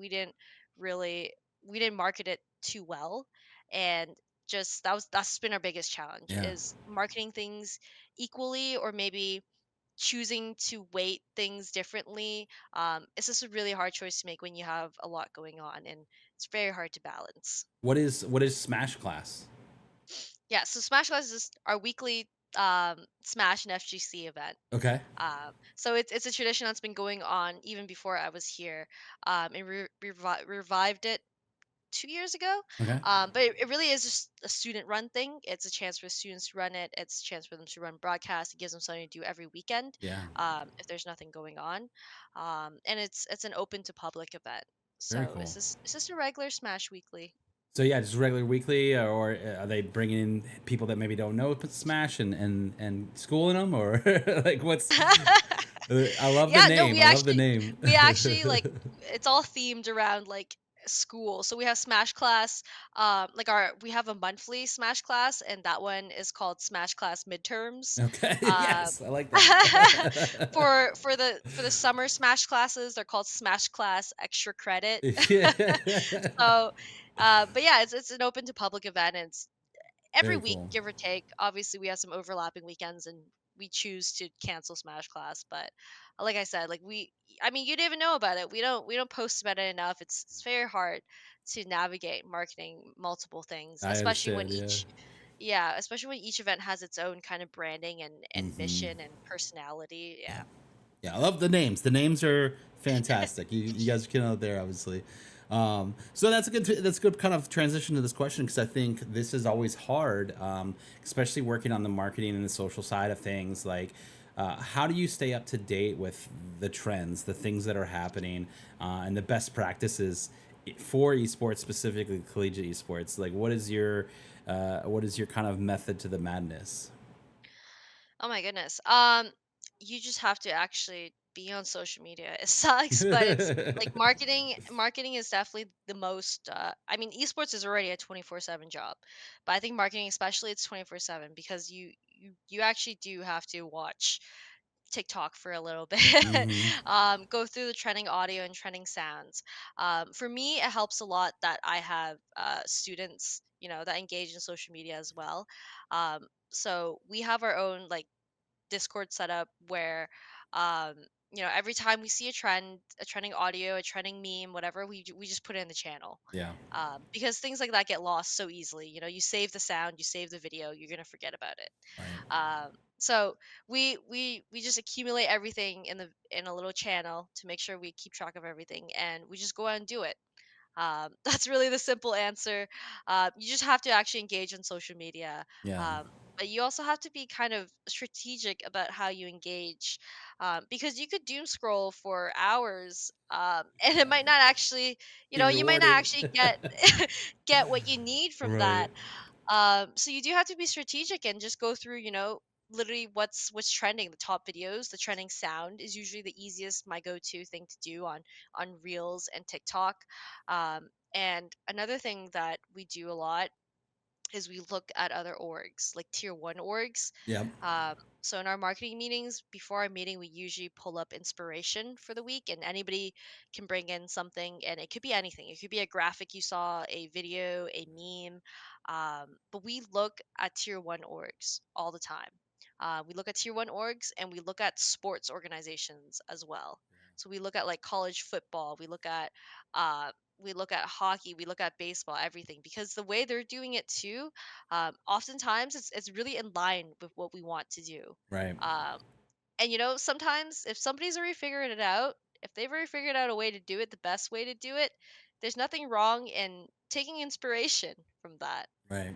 really we didn't market it too well, and just that's been our biggest challenge Yeah. is marketing things equally or maybe choosing to weight things differently. It's just a really hard choice to make when you have a lot going on, and it's very hard to balance. What is Smash Class? Yeah, so Smash Class is our weekly Smash and FGC event. Okay. So it's a tradition that's been going on even before I was here. And revived it 2 years ago. Okay. But it really is just a student run thing. It's a chance for students to run it. It's a chance for them to run broadcasts. It gives them something to do every weekend, Yeah. if there's nothing going on. And it's an open to public event. Very So cool. it's just a regular Smash Weekly. So yeah, just regular weekly, or are they bringing in people that maybe don't know Smash and schooling them, or like what's? I love the Yeah, no, name. I love the name. we actually like it's all themed around like school. So we have Smash class, like our we have a monthly Smash class, and that one is called Smash class midterms. Okay. Um, Yes, I like that. for the summer Smash classes, they're called Smash class extra credit. Yeah. So, but yeah, it's an open to public event, and it's every Very week, cool. give or take. Obviously, we have some overlapping weekends, and we choose to cancel Smash Class. But like I said, like I mean, you didn't even know about it. We don't post about it enough. It's very hard to navigate marketing multiple things, I understand. Yeah. especially when each event has its own kind of branding and Hmm. mission and personality. Yeah. Yeah. Yeah, I love the names. The names are fantastic. You guys are killing out there, obviously. So that's a good kind of transition to this question because I think this is always hard, especially working on the marketing and the social side of things. Like, how do you stay up to date with the trends, the things that are happening, and the best practices for esports, specifically collegiate esports? Like, what is your kind of method to the madness? Oh my goodness. You just have to actually be on social media. It sucks, but it's like marketing is definitely the most I mean, esports is already a 24/7 job. But I think marketing especially it's 24/7 because you actually do have to watch TikTok for a little bit. Hmm. Go through the trending audio and trending sounds. For me, it helps a lot that I have students, that engage in social media as well. So we have our own like Discord setup where, um, every time we see a trend, a trending audio, a trending meme, whatever, we just put it in the channel. Yeah. Because things like that get lost so easily. You save the sound, you save the video, you're gonna forget about it. Right. So we just accumulate everything in a little channel to make sure we keep track of everything, and we just go out and do it. That's really the simple answer. You just have to actually engage on social media. Yeah. Um, but you also have to be kind of strategic about how you engage, because you could doom scroll for hours, and it might not actually, Be you might not rewarded. actually get get what you need from Right. that. So you do have to be strategic and just go through, literally what's trending. The top videos, the trending sound is usually the easiest, my go-to thing to do on Reels and TikTok. And another thing that we do a lot is we look at other orgs, like tier one orgs. Yep. So in our marketing meetings, before our meeting, we usually pull up inspiration for the week, and anybody can bring in something, and it could be anything. It could be a graphic you saw, a video, a meme. But we look at tier one orgs all the time. We look at tier one orgs, and we look at sports organizations as well. So we look at like college football. Uh, we look at hockey, we look at baseball, everything, because the way they're doing it too, oftentimes it's really in line with what we want to do. Right. Um, and sometimes if somebody's already figured it out, if they've already figured out a way to do it, the best way to do it, there's nothing wrong in taking inspiration from that. Right.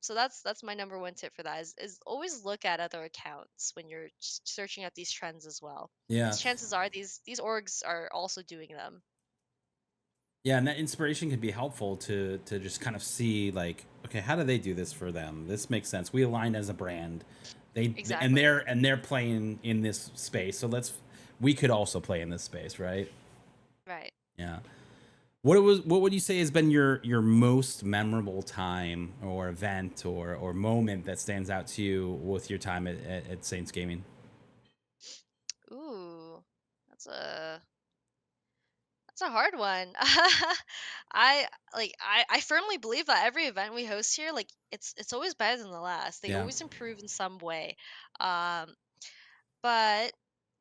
So that's my number one tip for that is always look at other accounts when you're searching out these trends as well, Yeah. because chances are these orgs are also doing them. Yeah, and that inspiration can be helpful to just kind of see like, okay, how do they do this for them? This makes sense. We align as a brand. Exactly. And they're playing in this space. So we could also play in this space, right? Right. Yeah. What would you say has been your most memorable time or event or moment that stands out to you with your time at Saints Gaming? Ooh, that's a hard one. I firmly believe that every event we host here, like it's always better than the last. They Yeah. always improve in some way. Um, but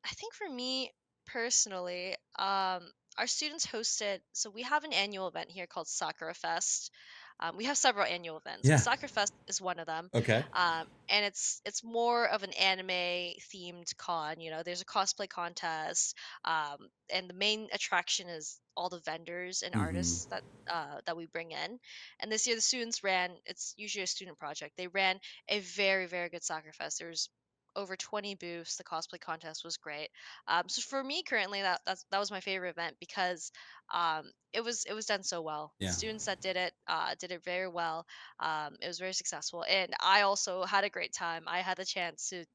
I think for me personally, our students hosted. So we have an annual event here called Sakura Fest. We have several annual events, but Yeah. Sakura Fest is one of them. Okay. And it's more of an anime themed con. There's a cosplay contest, and the main attraction is all the vendors and Mm-hmm. artists that we bring in. And this year the students ran. It's usually a student project. They ran a very very good Sakura Fest. There's over 20 booths. The cosplay contest was great. So for me currently, that was my favorite event because it was done so well. The Yeah. students that did it very well. It was very successful, and I also had a great time. I had the chance to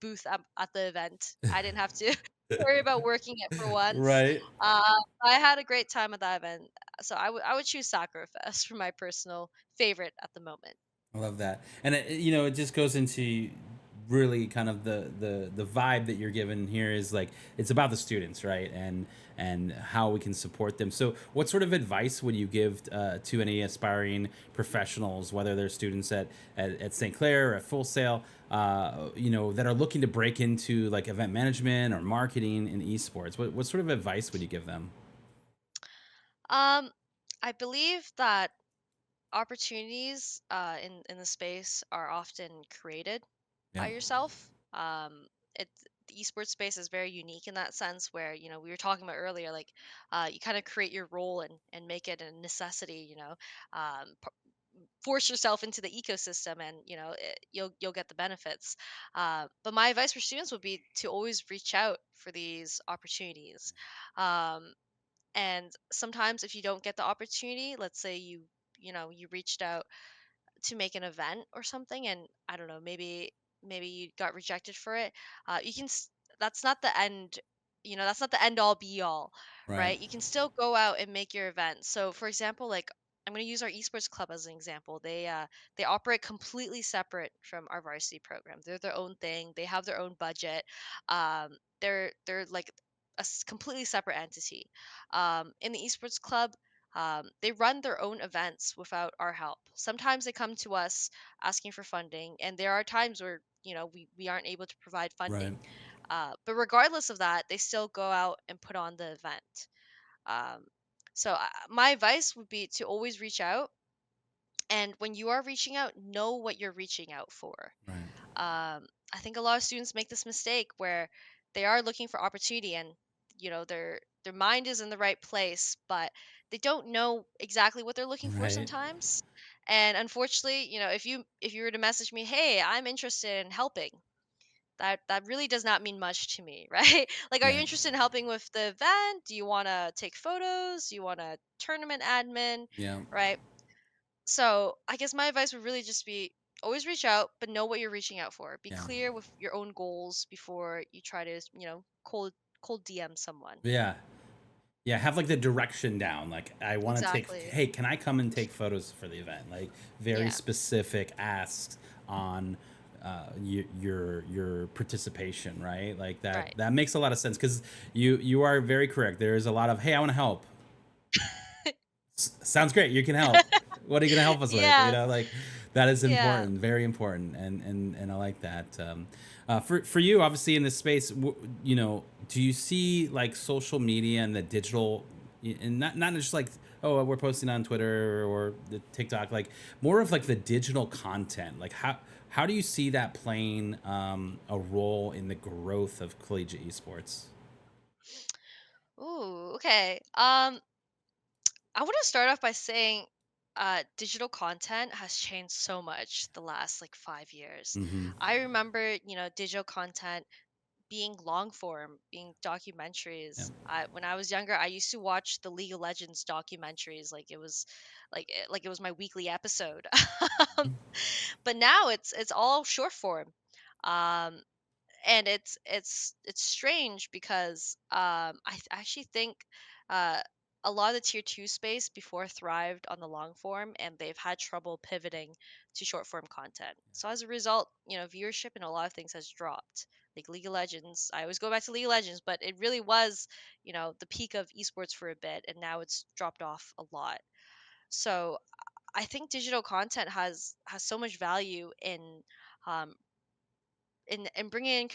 booth at the event. I didn't have to worry about working it for once. Right. I had a great time at that event, so I would choose Sakura Fest for my personal favorite at the moment. I love that, and it just goes into really kind of the vibe that you're given here is like it's about the students, right? And how we can support them. So, what sort of advice would you give to any aspiring professionals, whether they're students at St. Clair or at Full Sail, that are looking to break into like event management or marketing in esports? What sort of advice would you give them? Um, I believe that opportunities in the space are often created by Yeah. yourself. It's the esports space is very unique in that sense, where we were talking about earlier, like you kind of create your role and make it a necessity. Force yourself into the ecosystem, and you'll get the benefits. But my advice for students would be to always reach out for these opportunities. Um, and sometimes if you don't get the opportunity, let's say you reached out to make an event or something, and I don't know, maybe you got rejected for it. You can that's not the end. That's not the end all be all, Right. right? You can still go out and make your event. So for example, like, I'm going to use our esports club as an example. They operate completely separate from our varsity program. They're their own thing. They have their own budget. They're like completely separate entity. In the esports club, they run their own events without our help. Sometimes they come to us asking for funding, and there are times where we aren't able to provide Right. funding. But regardless of that, they still go out and put on the event. Um, so my advice would be to always reach out, and when you are reaching out, know what you're reaching out for. Right. I think a lot of students make this mistake where they are looking for opportunity, and their mind is in the right place, but they don't know exactly what they're looking for Right. sometimes. And unfortunately, if you were to message me, "Hey, I'm interested in helping," that really does not mean much to me, right? Like, are you Yeah. interested in helping with the event? Do you want to take photos? Do you want a tournament admin, Yeah. right? So I guess my advice would really just be always reach out, but know what you're reaching out for. Be Yeah. clear with your own goals before you try to, cold DM someone. Yeah. Yeah, have like the direction down. Like, I want to take. Exactly. Hey, can I come and take photos for the event? Like, very Yeah. specific asks on your participation, right? Like that. Right. That makes a lot of sense because you are very correct. There is a lot of, hey, I want to help. Sounds great. You can help. What are you gonna help us with? Yeah. Like that is Yeah. important, very important, and I like that. For you, obviously in this space, do you see like social media and the digital, and not just like, oh, we're posting on Twitter or the TikTok, like more of like the digital content. Like how do you see that playing a role in the growth of collegiate esports? Ooh, okay. I want to start off by saying digital content has changed so much the last like 5 years. Hmm. I remember, digital content being long form, being Yeah. documentaries. When I was younger, I used to watch the League of Legends documentaries like it was like it was my weekly episode. But now it's all short form. Um, and it's strange because actually think uh, a lot of the tier 2 space before thrived on the long form, and they've had trouble pivoting to short form content. So as a result, viewership and a lot of things has dropped. Like League of Legends, I always go back to League of Legends, but it really was the peak of esports for a bit, and now it's dropped off a lot. So I think digital content has so much value um, in bringing in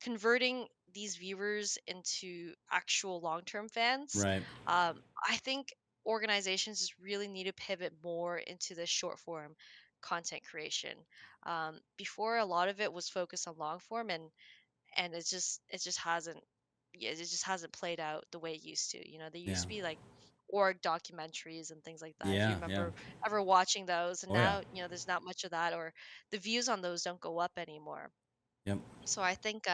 converting these viewers into actual long-term fans. Right. I think organizations just really need to pivot more into the short form content creation. Before, a lot of it was focused on long form, and it just hasn't, yeah, it just hasn't played out the way it used to. There used Yeah. to be like org documentaries and things like that, if you Yeah. Yeah. remember ever watching those. And Oh yeah. now, there's not much of that, or the views on those don't go up anymore. Yep. So I think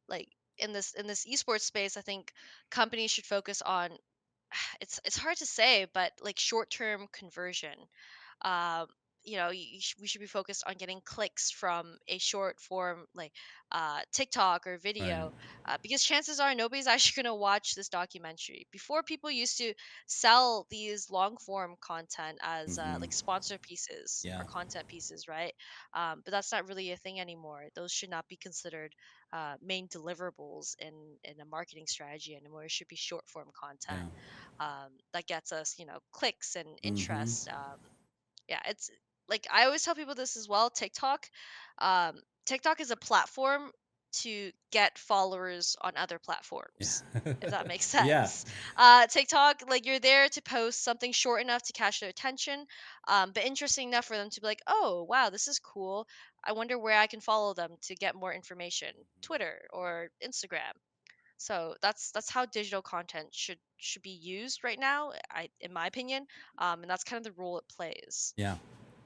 like in this esports space, I think companies should focus on, it's hard to say, but like short-term conversion. um we should be focused on getting clicks from a short form, like TikTok or Right. video, because chances are nobody's actually going to watch this documentary. Before, people used to sell these long form content as Hmm. like sponsor pieces or Yeah. content pieces, right? But that's not really a thing anymore. Those should not be considered main deliverables in a marketing strategy anymore. It should be short form Yeah. content that gets us, clicks and Hmm. interest. Yeah, it's like I always tell people this as well. TikTok is a platform to get followers on other Yeah. platforms, if that makes Yeah. sense. TikTok, like, you're there to post something short enough to catch their attention, but interesting enough for them to be like, oh wow, this is cool. I wonder where I can follow them to get more information. Twitter or Instagram. So that's how digital content should be used right now, in my opinion, and that's kind of the role it plays. Yeah,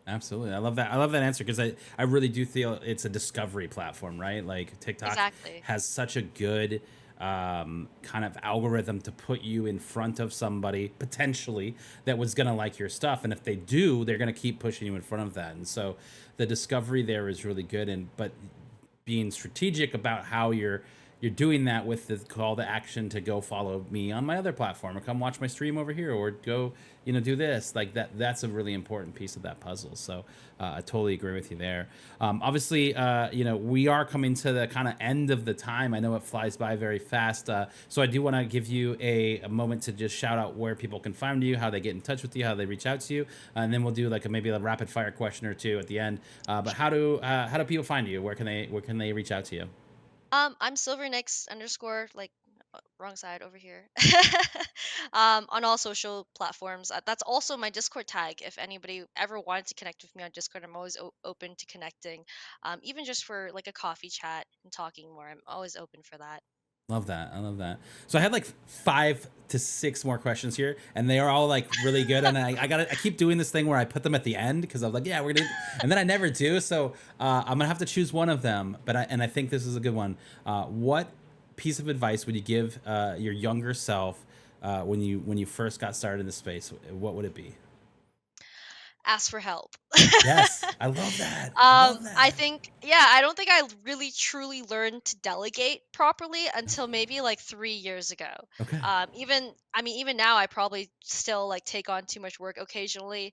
absolutely. I love that. I love that answer because I really do feel it's a discovery platform, right? Like TikTok Exactly. has such a good kind of algorithm to put you in front of somebody potentially that was going to like your stuff. And if they do, they're going to keep pushing you in front of that. And so the discovery there is really good. And, but being strategic about how you're doing that with the call to action to go follow me on my other platform or come watch my stream over here or go do this like that's a really important piece of that puzzle. So I totally agree with you there. Obviously we are coming to the kind of end of the time. I know it flies by very fast, so I do want to give you a moment to just shout out where people can find you, how they get in touch with you, how they reach out to you, and then we'll do like maybe a rapid fire question or two at the end. But how do people find you? Where can they reach out to you? I'm silvernix underscore, like, wrong side over here. On all social platforms. That's also my Discord tag. If anybody ever wanted to connect with me on Discord, I'm always open to connecting. Even just for like a coffee chat and talking more, I'm always open for that. Love that. I love that. So I had like 5 to 6 more questions here, and they are all like really good. And I keep doing this thing where I put them at the end because I'm like, yeah, we're gonna, and then I never do. So I'm gonna have to choose one of them. But I think this is a good one. What piece of advice would you give your younger self when you first got started in the space? What would it be? Ask for help. Yes, I love that. I love I that. think, yeah, I don't think I really truly learned to delegate properly until maybe like 3 years ago. Okay. Even now, I probably still like take on too much work occasionally.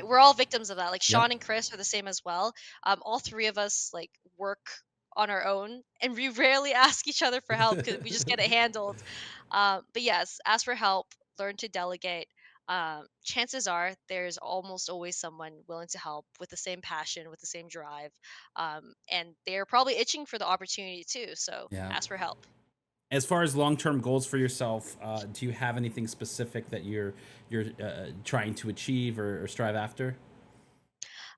We're all victims of that. Like Yep. Sean and Chris are the same as well. All three of us like work on our own, and we rarely ask each other for help because we just get it handled. But yes, ask for help, learn to delegate. Chances are there's almost always someone willing to help with the same passion, with the same drive, and they're probably itching for the opportunity too. So Yeah. ask for help. As far as long-term goals for yourself, do you have anything specific that you're trying to achieve or strive after?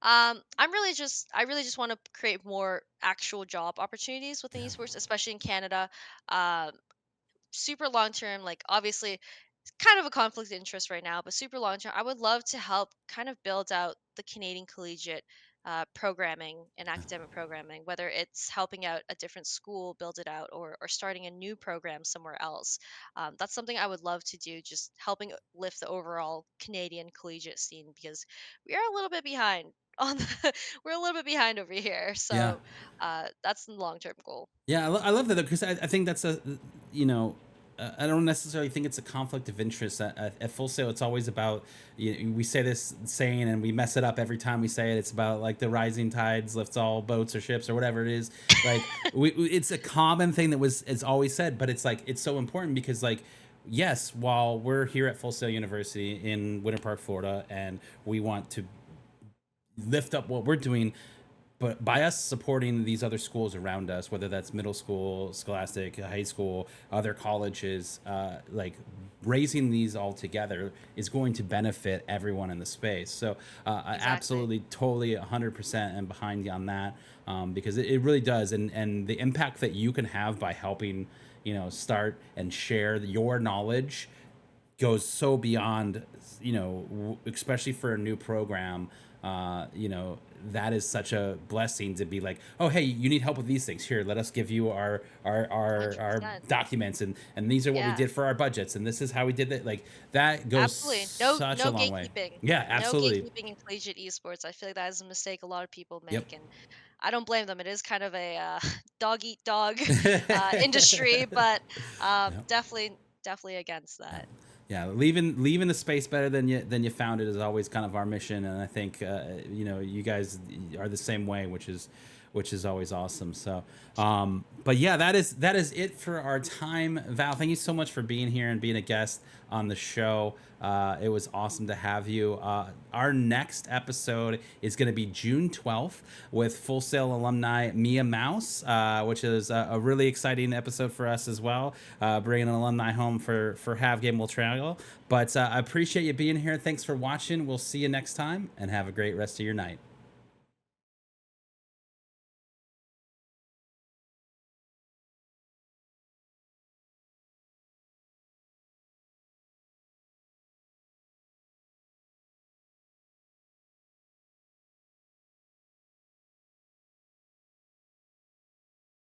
I really just want to create more actual job opportunities within Yeah. esports, especially in Canada. Um, Super long term, like obviously it's kind of a conflict of interest right now, but super long term, I would love to help kind of build out the Canadian collegiate programming and academic programming, whether it's helping out a different school build it out, or starting a new program somewhere else. That's something I would love to do, just helping lift the overall Canadian collegiate scene, because we are a little bit behind on we're a little bit behind over here. Yeah. So that's the long term goal. Yeah, I love that because I think that's you know, I don't necessarily think it's a conflict of interest. At Full Sail, it's always about, we say this saying and we mess it up every time we say it. It's about like the rising tides lifts all boats or ships or whatever it is. Like it's a common thing that it's always said, but it's like it's so important because like yes, while we're here at Full Sail University in Winter Park, Florida, and we want to lift up what we're doing, but by us supporting these other schools around us, whether that's middle school, scholastic, high school, other colleges, like raising these all together is going to benefit everyone in the space. So I Exactly. absolutely, totally, 100% am behind you on that, because it really does, and the impact that you can have by helping, start and share your knowledge goes so beyond, especially for a new program. That is such a blessing to be like, oh, hey, you need help with these things. Here, let us give you our 100%. documents, and these are what we Yeah. did for our budgets, and this is how we did it. Like that goes Absolutely. No such a no long way. gatekeeping. Yeah, No absolutely. gatekeeping in collegiate esports. I feel like that is a mistake a lot of people Yep. make, and I don't blame them. It is kind of a dog eat dog industry, but Yep. definitely against Yeah. that. Yeah, leaving the space better than you found it is always kind of our mission, and I think you guys are the same way, which is always awesome. So, but yeah, that is it for our time. Val, thank you so much for being here and being a guest on the show. It was awesome to have you. Our next episode is going to be June 12th with Full Sail alumni Mia Mouse, which is a really exciting episode for us as well, bringing an alumni home for Have Game Will Travel. But I appreciate you being here. Thanks for watching. We'll see you next time, and have a great rest of your night.